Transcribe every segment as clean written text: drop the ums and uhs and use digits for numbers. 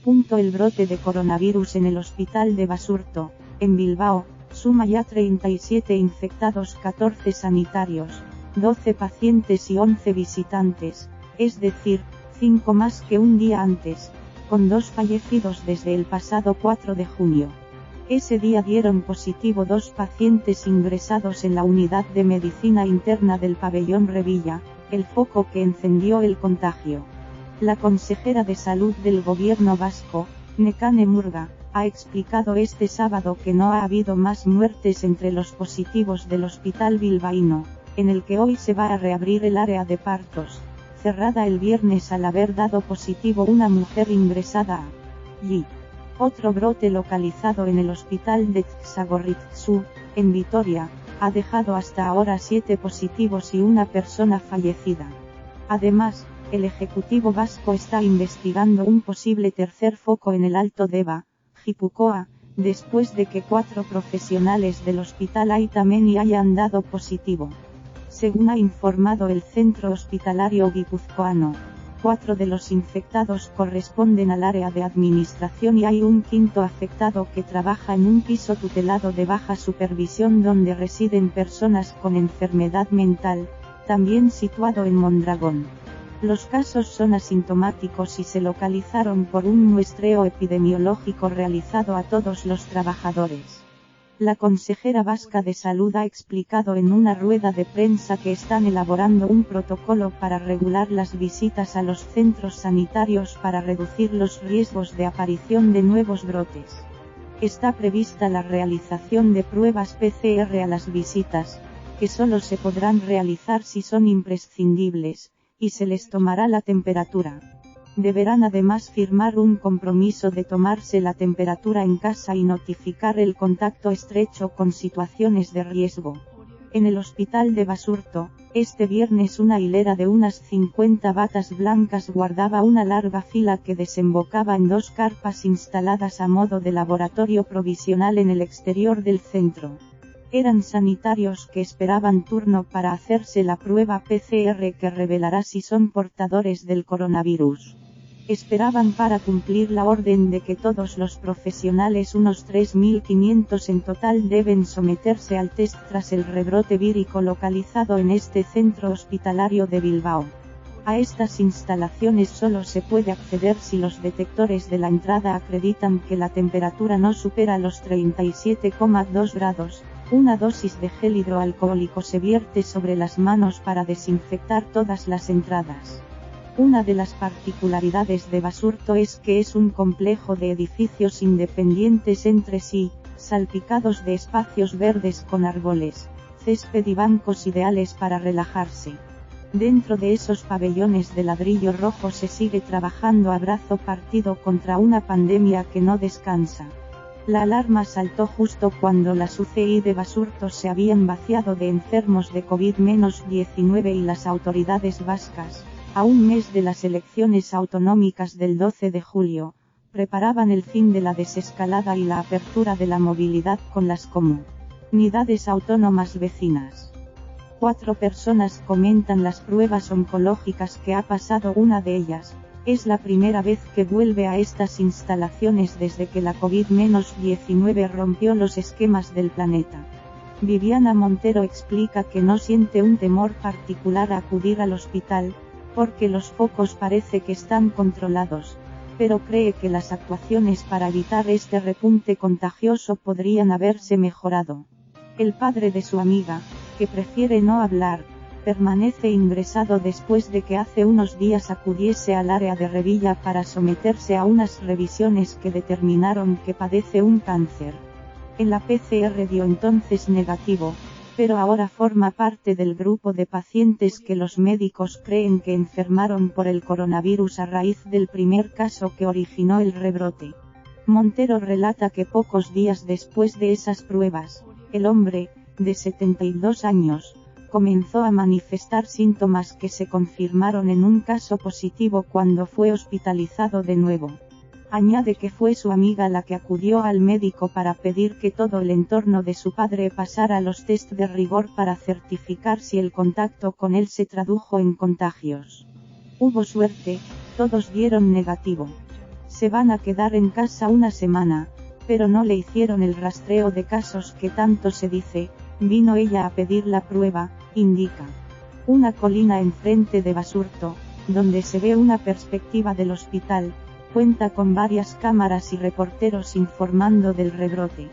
El brote de coronavirus en el hospital de Basurto, en Bilbao, suma ya 37 infectados, 14 sanitarios, 12 pacientes y 11 visitantes, es decir, 5 más que un día antes, con 2 fallecidos desde el pasado 4 de junio. Ese día dieron positivo 2 pacientes ingresados en la unidad de medicina interna del pabellón Revilla, el foco que encendió el contagio. La consejera de salud del gobierno vasco, Nekane Murga, ha explicado este sábado que no ha habido más muertes entre los positivos del hospital bilbaíno, en el que hoy se va a reabrir el área de partos, cerrada el viernes al haber dado positivo una mujer ingresada allí. Otro brote localizado en el hospital de Txagorritxu, en Vitoria, ha dejado hasta ahora 7 positivos y una persona fallecida. Además, el Ejecutivo vasco está investigando un posible tercer foco en el Alto Deba, Gipuzkoa, después de que 4 profesionales del hospital Aitameni hayan dado positivo. Según ha informado el centro hospitalario guipuzcoano, 4 de los infectados corresponden al área de administración y hay un quinto afectado que trabaja en un piso tutelado de baja supervisión donde residen personas con enfermedad mental, también situado en Mondragón. Los casos son asintomáticos y se localizaron por un muestreo epidemiológico realizado a todos los trabajadores. La consejera vasca de Salud ha explicado en una rueda de prensa que están elaborando un protocolo para regular las visitas a los centros sanitarios para reducir los riesgos de aparición de nuevos brotes. Está prevista la realización de pruebas PCR a las visitas, que solo se podrán realizar si son imprescindibles, y se les tomará la temperatura. Deberán además firmar un compromiso de tomarse la temperatura en casa y notificar el contacto estrecho con situaciones de riesgo. En el hospital de Basurto, este viernes una hilera de unas 50 batas blancas guardaba una larga fila que desembocaba en 2 carpas instaladas a modo de laboratorio provisional en el exterior del centro. Eran sanitarios que esperaban turno para hacerse la prueba PCR que revelará si son portadores del coronavirus. Esperaban para cumplir la orden de que todos los profesionales, unos 3.500 en total, deben someterse al test tras el rebrote vírico localizado en este centro hospitalario de Bilbao. A estas instalaciones solo se puede acceder si los detectores de la entrada acreditan que la temperatura no supera los 37,2 grados. Una dosis de gel hidroalcohólico se vierte sobre las manos para desinfectar todas las entradas. Una de las particularidades de Basurto es que es un complejo de edificios independientes entre sí, salpicados de espacios verdes con árboles, césped y bancos ideales para relajarse. Dentro de esos pabellones de ladrillo rojo se sigue trabajando a brazo partido contra una pandemia que no descansa. La alarma saltó justo cuando las UCI de Basurto se habían vaciado de enfermos de COVID-19 y las autoridades vascas, a un mes de las elecciones autonómicas del 12 de julio, preparaban el fin de la desescalada y la apertura de la movilidad con las comunidades autónomas vecinas. 4 personas comentan las pruebas oncológicas que ha pasado una de ellas. Es la primera vez que vuelve a estas instalaciones desde que la COVID-19 rompió los esquemas del planeta. Viviana Montero explica que no siente un temor particular a acudir al hospital, porque los focos parece que están controlados, pero cree que las actuaciones para evitar este repunte contagioso podrían haberse mejorado. El padre de su amiga, que prefiere no hablar, permanece ingresado después de que hace unos días acudiese al área de Revilla para someterse a unas revisiones que determinaron que padece un cáncer. En la PCR dio entonces negativo, pero ahora forma parte del grupo de pacientes que los médicos creen que enfermaron por el coronavirus a raíz del primer caso que originó el rebrote. Montero relata que pocos días después de esas pruebas, el hombre, de 72 años, comenzó a manifestar síntomas que se confirmaron en un caso positivo cuando fue hospitalizado de nuevo. Añade que fue su amiga la que acudió al médico para pedir que todo el entorno de su padre pasara los test de rigor para certificar si el contacto con él se tradujo en contagios. Hubo suerte, todos dieron negativo. Se van a quedar en casa una semana, pero no le hicieron el rastreo de casos que tanto se dice. Vino ella a pedir la prueba, indica. Una colina enfrente de Basurto, donde se ve una perspectiva del hospital, cuenta con varias cámaras y reporteros informando del rebrote.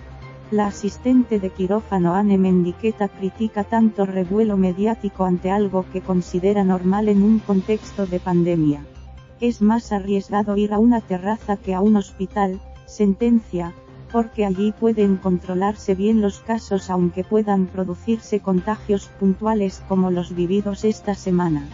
La asistente de quirófano Anne Mendiqueta critica tanto revuelo mediático ante algo que considera normal en un contexto de pandemia. Es más arriesgado ir a una terraza que a un hospital, sentencia, porque allí pueden controlarse bien los casos aunque puedan producirse contagios puntuales como los vividos esta semana.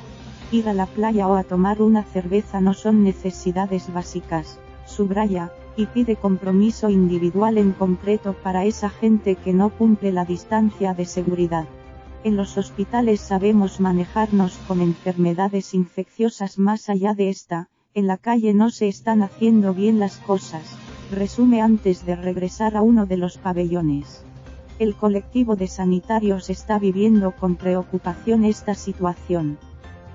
Ir a la playa o a tomar una cerveza no son necesidades básicas, subraya, y pide compromiso individual en concreto para esa gente que no cumple la distancia de seguridad. En los hospitales sabemos manejarnos con enfermedades infecciosas más allá de esta, en la calle no se están haciendo bien las cosas, resume antes de regresar a uno de los pabellones. El colectivo de sanitarios está viviendo con preocupación esta situación.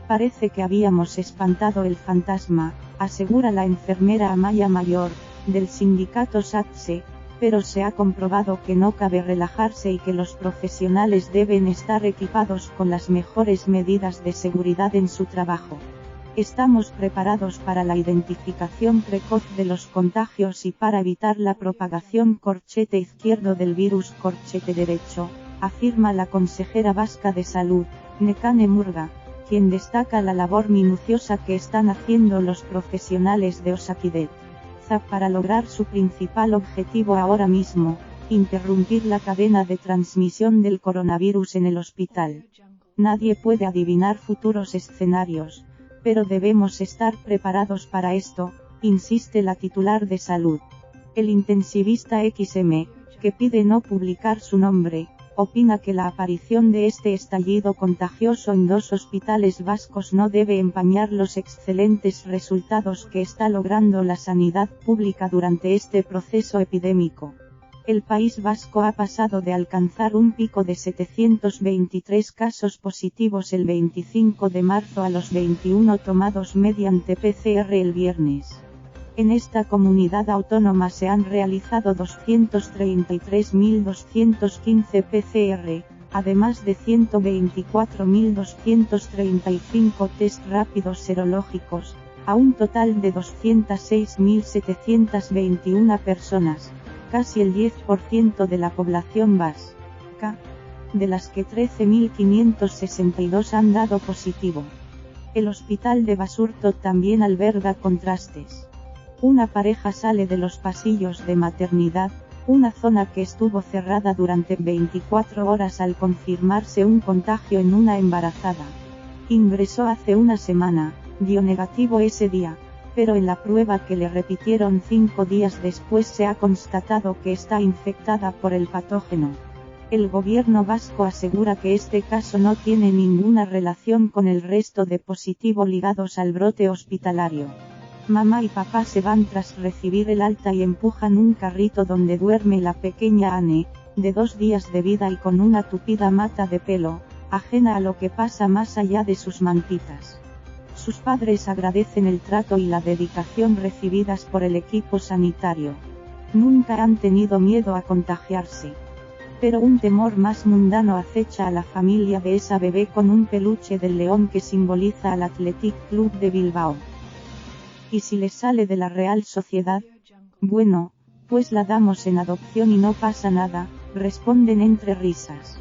Parece que habíamos espantado el fantasma, asegura la enfermera Amaya Mayor, del sindicato SATSE, pero se ha comprobado que no cabe relajarse y que los profesionales deben estar equipados con las mejores medidas de seguridad en su trabajo. Estamos preparados para la identificación precoz de los contagios y para evitar la propagación corchete izquierdo del virus corchete derecho, afirma la consejera vasca de Salud, Nekane Murga, quien destaca la labor minuciosa que están haciendo los profesionales de Osakidetzá para lograr su principal objetivo ahora mismo, interrumpir la cadena de transmisión del coronavirus en el hospital. Nadie puede adivinar futuros escenarios, pero debemos estar preparados para esto, insiste la titular de Salud. El intensivista XM, que pide no publicar su nombre, opina que la aparición de este estallido contagioso en 2 hospitales vascos no debe empañar los excelentes resultados que está logrando la sanidad pública durante este proceso epidémico. El País Vasco ha pasado de alcanzar un pico de 723 casos positivos el 25 de marzo a los 21 tomados mediante PCR el viernes. En esta comunidad autónoma se han realizado 233.215 PCR, además de 124.235 test rápidos serológicos, a un total de 206.721 personas, casi el 10% de la población vasca, de las que 13.562 han dado positivo. El hospital de Basurto también alberga contrastes. Una pareja sale de los pasillos de maternidad, una zona que estuvo cerrada durante 24 horas al confirmarse un contagio en una embarazada. Ingresó hace una semana, dio negativo ese día, pero en la prueba que le repitieron 5 días después se ha constatado que está infectada por el patógeno. El gobierno vasco asegura que este caso no tiene ninguna relación con el resto de positivo ligados al brote hospitalario. Mamá y papá se van tras recibir el alta y empujan un carrito donde duerme la pequeña Anne, de 2 días de vida y con una tupida mata de pelo, ajena a lo que pasa más allá de sus mantitas. Sus padres agradecen el trato y la dedicación recibidas por el equipo sanitario. Nunca han tenido miedo a contagiarse. Pero un temor más mundano acecha a la familia de esa bebé con un peluche del león que simboliza al Athletic Club de Bilbao. ¿Y si le sale de la Real Sociedad? Bueno, pues la damos en adopción y no pasa nada, responden entre risas.